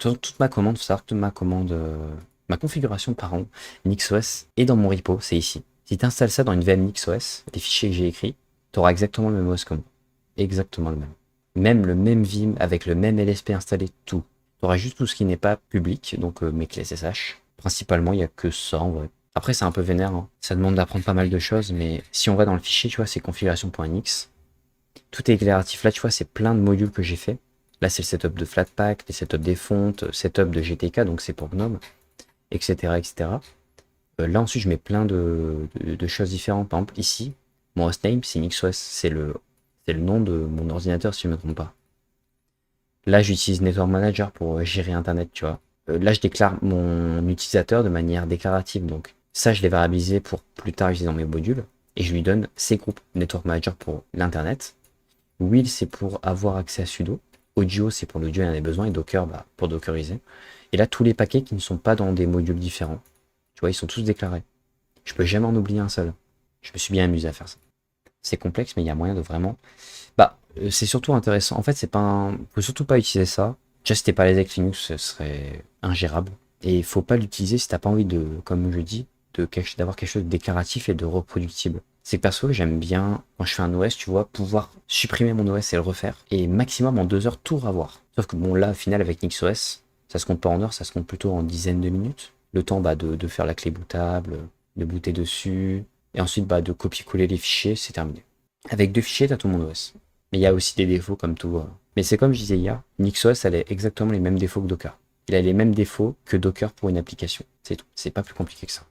toute ma commande, faut savoir que toute ma commande, ma configuration, pardon, NixOS est dans mon repo, c'est ici. Si tu installes ça dans une VM NixOS, les fichiers que j'ai écrits, tu auras exactement le même OS que moi. Exactement le même. Même le même Vim avec le même LSP installé, tout. Tu auras juste tout ce qui n'est pas public, donc mes clés SSH. Principalement, il n'y a que ça en vrai. Après, c'est un peu vénère, hein. Ça demande d'apprendre pas mal de choses, mais si on va dans le fichier, tu vois, c'est configuration.nix. Tout est déclaratif. Là, tu vois, c'est plein de modules que j'ai fait. Là, c'est le setup de Flatpak, les setups des fontes, setup de GTK, donc c'est pour GNOME, etc. etc. Là, ensuite, je mets plein de choses différentes. Par exemple, ici, mon hostname, c'est NixOS. C'est le nom de mon ordinateur, si je ne me trompe pas. Là, j'utilise Network Manager pour gérer Internet, tu vois. Là, je déclare mon utilisateur de manière déclarative. Donc, ça, je l'ai variabilisé pour plus tard utiliser dans mes modules. Et je lui donne ces groupes. Network Manager pour l'Internet. Will, c'est pour avoir accès à sudo. Audio, c'est pour l'audio, il y en a besoin. Et Docker, bah, pour dockeriser. Et là, tous les paquets qui ne sont pas dans des modules différents. Tu vois, ils sont tous déclarés. Je peux jamais en oublier un seul. Je me suis bien amusé à faire ça. C'est complexe, mais il y a moyen de vraiment. Bah, c'est surtout intéressant. En fait, c'est pas un. Faut surtout pas utiliser ça. Déjà, si t'es pas à l'aise avec Linux, ce serait ingérable. Et il faut pas l'utiliser si t'as pas envie de, comme je dis, d'avoir quelque chose de déclaratif et de reproductible. C'est que perso, j'aime bien, quand je fais un OS, tu vois, pouvoir supprimer mon OS et le refaire. Et maximum en 2 heures, tout revoir. Sauf que bon, là, au final, avec NixOS, ça se compte pas en heures, ça se compte plutôt en dizaines de minutes. Le temps bah, de faire la clé bootable, de booter dessus, et ensuite bah, de copier-coller les fichiers, c'est terminé. Avec 2 fichiers, t'as tout mon OS. Mais il y a aussi des défauts comme tout. Mais c'est comme je disais hier, NixOS elle a exactement les mêmes défauts que Docker. Il a les mêmes défauts que Docker pour une application. C'est tout. C'est pas plus compliqué que ça.